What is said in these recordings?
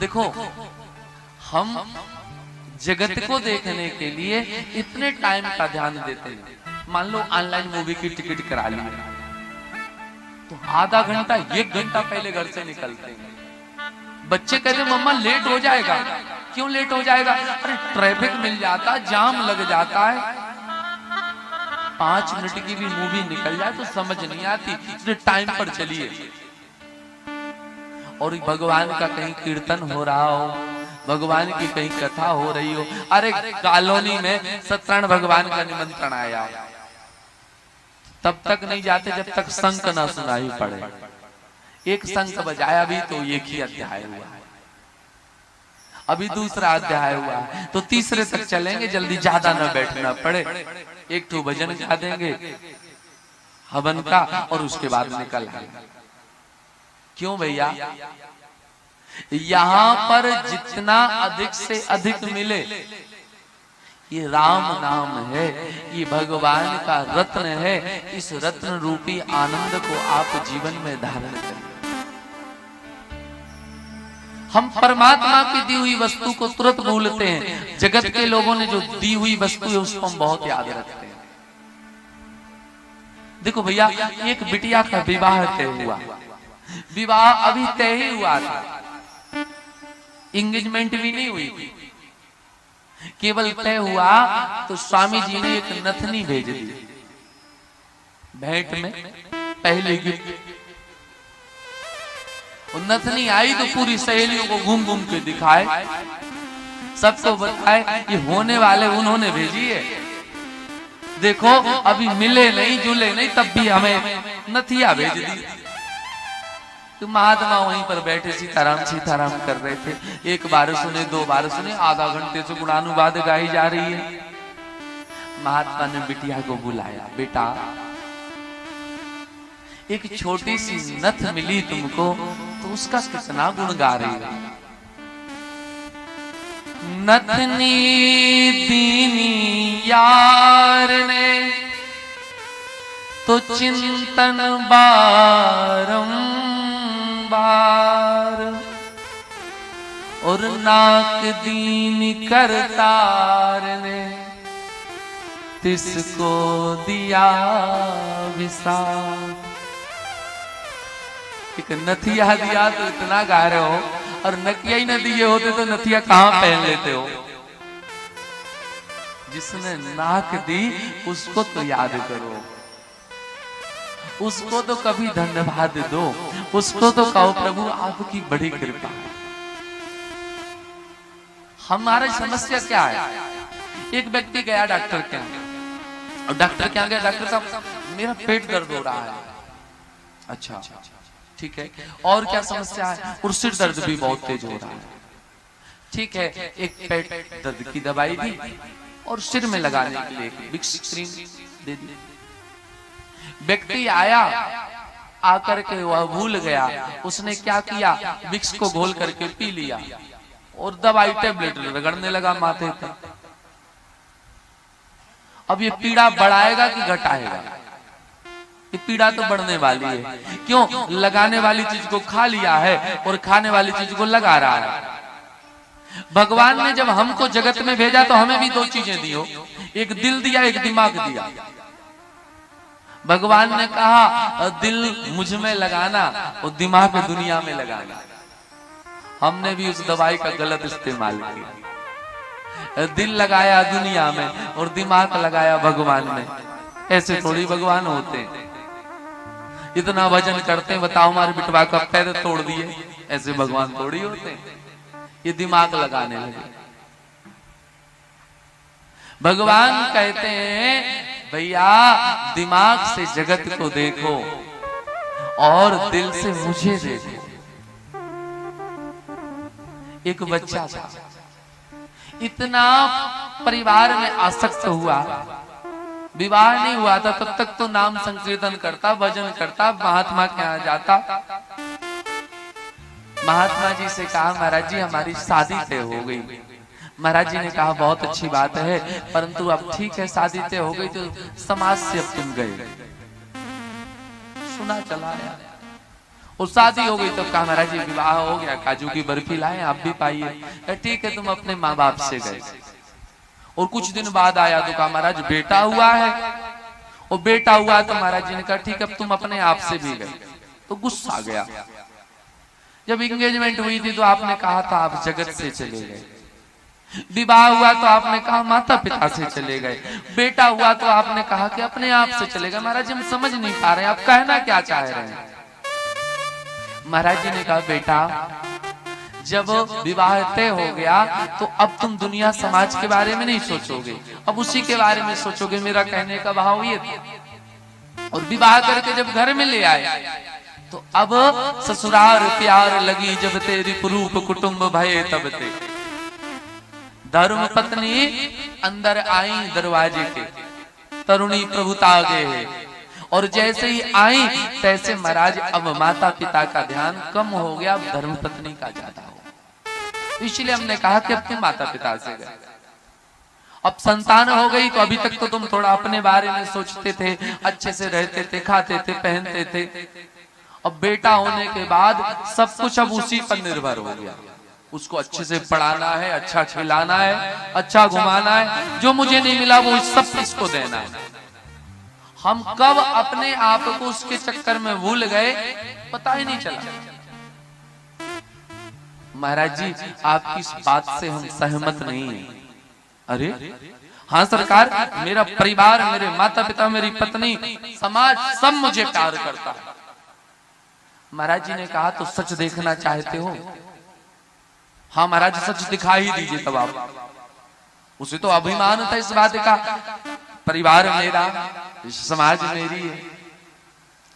देखो, हम जगत को देखने के लिए इतने टाइम का ध्यान देते हैं। मान लो ऑनलाइन मूवी की टिकट करा ली तो आधा घंटा 1 घंटा पहले घर से निकलते हैं। बच्चे कहते मम्मा लेट हो जाएगा। क्यों लेट हो जाएगा? अरे ट्रैफिक मिल जाता, जाम लग जाता है। 5 मिनट की भी मूवी निकल जाए तो समझ नहीं आती, इसलिए टाइम पर चलिए। और भगवान का कहीं कीर्तन हो रहा हो, भगवान की कहीं कथा हो रही हो, अरे कॉलोनी में सत्यनारायण भगवान का निमंत्रण आया, तब तक नहीं जाते जब तक शंख ना सुनाई पड़े। एक शंख बजाया भी तो एक ही अध्याय हुआ है, अभी दूसरा अध्याय हुआ है, तो तीसरे तक चलेंगे, जल्दी ज्यादा न बैठना पड़े। एक तो भजन गा देंगे हवन का और उसके बाद निकल आएंगे। क्यों भैया? यहां पर जितना अधिक से अधिक मिले, ये राम नाम है, ये भगवान का रत्न है। इस रत्न रूपी आनंद को आप जीवन में धारण करें। हम परमात्मा की दी हुई वस्तु को तुरंत भूलते हैं। जगत के लोगों ने जो दी हुई वस्तु है उसको हम बहुत याद रखते हैं। देखो भैया, एक बिटिया का विवाह तय हुआ, विवाह अभी तय ही हुआ था, एंगेजमेंट भी नहीं हुई, केवल तय हुआ तो स्वामी जी ने एक नथनी भेज दी भेंट में, पहले गिफ्ट। नथनी आई तो पूरी सहेलियों को घूम घूम के दिखाए, सबको बताए कि होने वाले उन्होंने भेजी है। देखो अभी मिले नहीं जुले नहीं, तब भी हमें नथिया भेज दी। तो महात्मा वहीं पर बैठे सीताराम सीताराम कर रहे थे। एक बार सुने, 2 बार सुने, आधा घंटे से गुणानुवाद गाई जा रही है। महात्मा ने बिटिया को बुलाया, बेटा एक छोटी सी नथ मिली तुमको, तो उसका कितना गुण गा रही है। नथनी दीनी यार ने तो चिंतन बारंबार, और नाक दीन करतार ने तिसको दिया विसार। एक नथिया दिया तो इतना गा रहे हो, और नकिया ही न दिए होते तो नथिया कहां पहन लेते हो। जिसने नाक दी उसको तो याद करो, उसको तो कभी धन्यवाद दो, उसको तो कहो प्रभु आपकी बड़ी कृपा। हमारी समस्या क्या है? एक व्यक्ति गया डॉक्टर के यहाँ, और डॉक्टर क्या गया, डॉक्टर साहब मेरा पेट दर्द हो रहा है। अच्छा ठीक है, और क्या समस्या है? और सिर दर्द भी बहुत तेज हो रहा है। ठीक है, एक पेट दर्द की दवाई दी और सिर में लगाने के लिए विक्स क्रीम दे दी। व्यक्ति आया, आकर के वह भूल गया, उसने क्या किया, विक्स को घोल करके पी लिया और दवाई टेबलेट रगड़ने लगा माथे पर। अब ये पीड़ा बढ़ाएगा कि घटाएगा? ये पीड़ा तो बढ़ने वाली है। क्यों? लगाने वाली चीज को खा लिया है और खाने वाली चीज को लगा रहा है। भगवान ने जब हमको जगत में भेजा तो हमें भी 2 चीजें दी हो, एक दिल दिया, एक दिमाग दिया। भगवान ने कहा दिल मुझ में लगाना और दिमाग दुनिया में लगाना। हमने भी उस दवाई का गलत इस्तेमाल किया, दिल लगाया दुनिया में और दिमाग लगाया भगवान में। ऐसे थोड़ी भगवान होते हैं। इतना वजन करते हैं, बताओ हमारे बिटवा का पैर तोड़ दिए, ऐसे भगवान थोड़ी होते हैं। ये दिमाग लगाने लगे। भगवान कहते हैं भैया दिमाग से जगत को देखो और दिल से मुझे देखो। एक बच्चा था, इतना परिवार में आसक्त हुआ, विवाह नहीं हुआ था तब तक तो नाम संकीर्तन करता, भजन करता, महात्मा के यहाँ जाता। महात्मा जी से कहा महाराज जी हमारी शादी तय हो गई। महाराज जी ने कहा बहुत अच्छी बात है, परंतु अब ठीक है शादी तय हो गई तो समाज से अब तुम गए। सुना चला आया, और शादी हो गई तो कहा महाराज जी विवाह हो गया, काजू की बर्फी लाए आप भी पाइए। ठीक है, तुम अपने माँ बाप से गए। और कुछ दिन बाद आया तो कहा महाराज बेटा हुआ है। और बेटा हुआ तो महाराज जी ने कहा ठीक है अब तुम अपने आप से भी गए। तो गुस्सा गया। जब एंगेजमेंट हुई थी तो आपने कहा था आप जगत से चले गए। विवाह हुआ तो आपने कहा माता पिता से चले गए। बेटा हुआ तो आपने कहा कि अपने आप से चले गए। महाराज जी हम समझ नहीं पा रहे हैं आप कहना क्या चाह रहे हैं। महाराज जी ने कहा बेटा जब विवाह तय हो गया तो अब तुम दुनिया समाज के बारे में नहीं सोचोगे, अब उसी के बारे में सोचोगे। मेरा कहने का भाव ये था। और विवाह करके जब घर में ले आए तो अब ससुराल प्यार लगी जब तेरी पुरूप कुटुंब भये तब ते। धर्म पत्नी अंदर आई दरवाजे के, तरुणी प्रभुता गए है। और जैसे ही आई तैसे महाराज अब माता पिता का ध्यान कम हो गया, अब धर्म पत्नी का ज्यादा हो। इसलिए हमने कहा कि अपने माता पिता से गए। अब संतान हो गई तो अभी तक तो तुम थोड़ा अपने बारे में सोचते थे, अच्छे से रहते थे, खाते थे, पहनते थे। अब बेटा होने के बाद सब कुछ अब उसी पर निर्भर हो गया। उसको अच्छे से पढ़ाना है, अच्छा खिलाना है, अच्छा घुमाना है, जो मुझे नहीं मिला वो सब इसको देना है। हम कब अपने आप को उसके चक्कर में भूल गए पता ही नहीं चला। महाराज जी आपकी इस बात से हम सहमत नहीं हैं। अरे हाँ सरकार, मेरा परिवार, मेरे माता पिता, मेरी पत्नी, समाज सब मुझे प्यार करता है। महाराज जी ने कहा तो सच देखना चाहते हो? हाँ महाराज सच दिखा ही दीजिए। तब आप उसे तो अभिमान था इस बात का, परिवार मेरा, समाज मेरी है,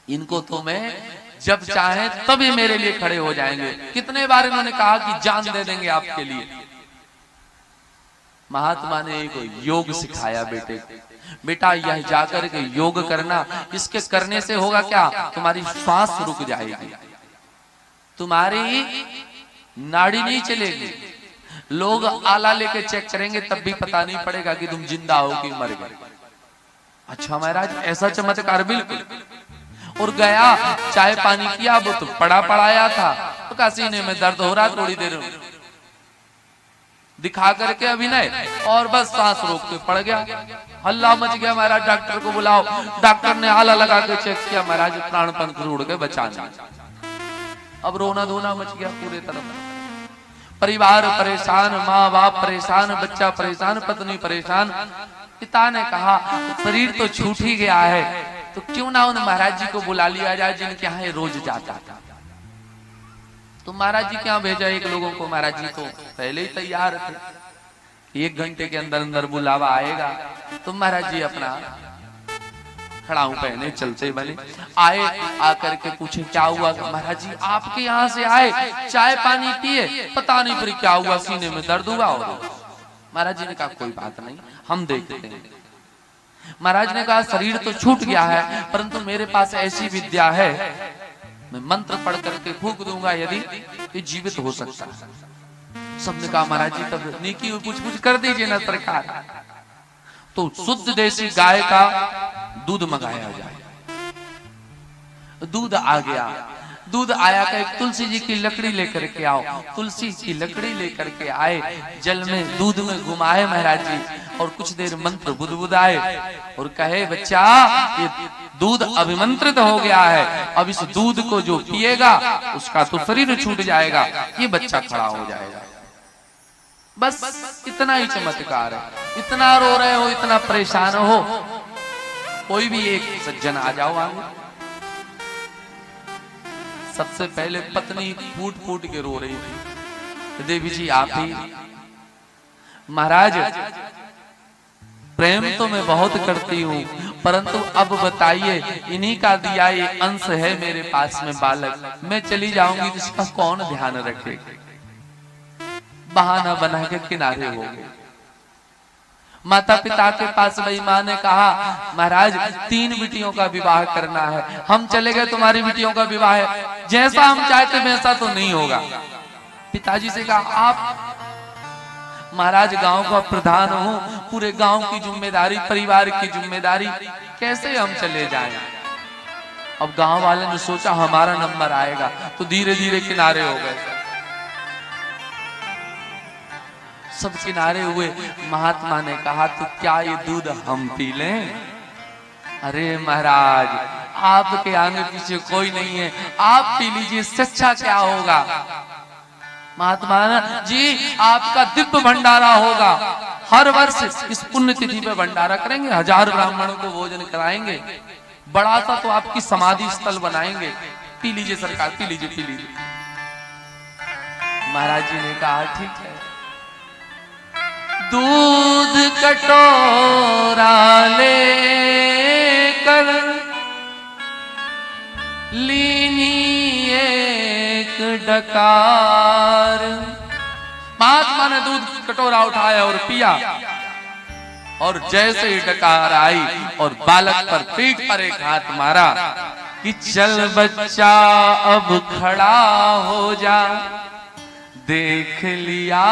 इनको तो मैं जब चाहे तभी मेरे लिए खड़े हो जाएंगे। कितने बार इन्होंने कहा कि जान दे देंगे आपके लिए। महात्मा ने एक योग सिखाया बेटे, बेटा यह जाकर के योग करना, इसके करने से होगा क्या, तुम्हारी श्वास रुक जाएगी, तुम्हारी नाड़ी नहीं चलेगी, लोग आला लेके चेक करेंगे तब भी पता नहीं पड़ेगा कि तुम जिंदा हो कि मर गए। अच्छा महाराज ऐसा चमत्कार? बिल्कुल। और गया चाय पानी किया, वो तो पढ़ाया था तो का सीने में दर्द हो रहा, थोड़ी देर दिखा करके अभिनय और बस सांस रोक के पड़ गया। हल्ला मच गया, महाराज डॉक्टर को बुलाओ। डॉक्टर ने आला लगा के चेक किया, महाराज प्राणपण उड़ के बचाना। अब रोना धोना मच गया पूरे तरफ। परिवार परेशान, माँ बाप परेशान, बच्चा परेशान, पत्नी परेशान। पिता ने कहा शरीर तो छूट ही गया है तो क्यों ना उन महाराज जी को बुला लिया जाए जिनके यहाँ रोज जाता था। तो महाराज जी के यहाँ भेजा एक लोगों को। महाराज जी तो पहले ही तैयार थे, 1 घंटे के अंदर अंदर बुलावा आएगा। तो महाराज जी अपना खड़ाऊ पहने चलते बने आए, आकर के पूछे क्या हुआ? महाराज जी आपके यहाँ से आए, चाय पानी पिए, पता नहीं फिर क्या हुआ, सीने में दर्द हुआ। और महाराज जी ने कहा कोई बात नहीं, हम देखते हैं। महाराज ने कहा शरीर तो छूट गया है परंतु मेरे पास ऐसी विद्या है, मैं मंत्र पढ़ करके फूंक दूंगा यदि ये जीवित हो सकता है। सबने कहा महाराज जी तब नेकी पूछ कर दीजिए ना सरकार। तो शुद्ध देसी गाय का दूध मंगाया जाए। दूध आ गया, दूध आया का एक तुलसी जी की लकड़ी लेकर के आओ। तुलसी की लकड़ी लेकर के आए, जल में दूध में घुमाए महाराज जी और कुछ देर मंत्र बुदबुदाए और कहे बच्चा ये दूध अभिमंत्रित हो गया है, अब इस दूध को जो पिएगा उसका तो शरीर छूट जाएगा, ये बच्चा खड़ा हो जाएगा। बस इतना ही चमत्कार है। इतना रो रहे हो, इतना परेशान हो, कोई भी एक सज्जन आ जाओ आगे। सबसे पहले पत्नी फूट फूट के रो रही थी, देवी जी आप ही। महाराज प्रेम तो मैं बहुत करती हूँ परंतु अब बताइए इन्हीं का दिया ये अंश है मेरे पास में बालक, मैं चली जाऊंगी तो इसका कौन ध्यान रखे। बहाना बना के किनारे हो गए। माता पिता के पास वही माँ ने कहा महाराज 3 बिटियों का विवाह करना है, हम चले गए तुम्हारी बिटियों का विवाह है, जैसा हम चाहते वैसा तो नहीं होगा। पिताजी से कहा आप महाराज गांव का प्रधान हूं, पूरे गांव की जिम्मेदारी, परिवार की जिम्मेदारी, कैसे हम चले जाएं। अब गांव वाले ने सोचा हमारा नंबर आएगा, तो धीरे धीरे किनारे हो गए, सब किनारे हुए। महात्मा ने कहा तो क्या ये दूध हम पी लें? अरे महाराज, आपके आगे पीछे कोई नहीं है, आप पी लीजिए, इससे अच्छा क्या होगा? महात्मा जी आपका दिव्य भंडारा होगा, हर वर्ष इस पुण्य तिथि पे भंडारा करेंगे, 1000 ब्राह्मणों को भोजन कराएंगे, बड़ा सा तो आपकी समाधि स्थल बनाएंगे, पी लीजिए सरकार, पी लीजिए, पी लीजिए। महाराज जी ने कहा ठीक है। दूध कटोरा लेकर लीनी एक डकार। महात्मा ने दूध कटोरा उठाया और पिया, और जैसे ही डकार आई और बालक पर पीठ पर एक हाथ मारा कि चल बच्चा अब खड़ा हो जा, देख लिया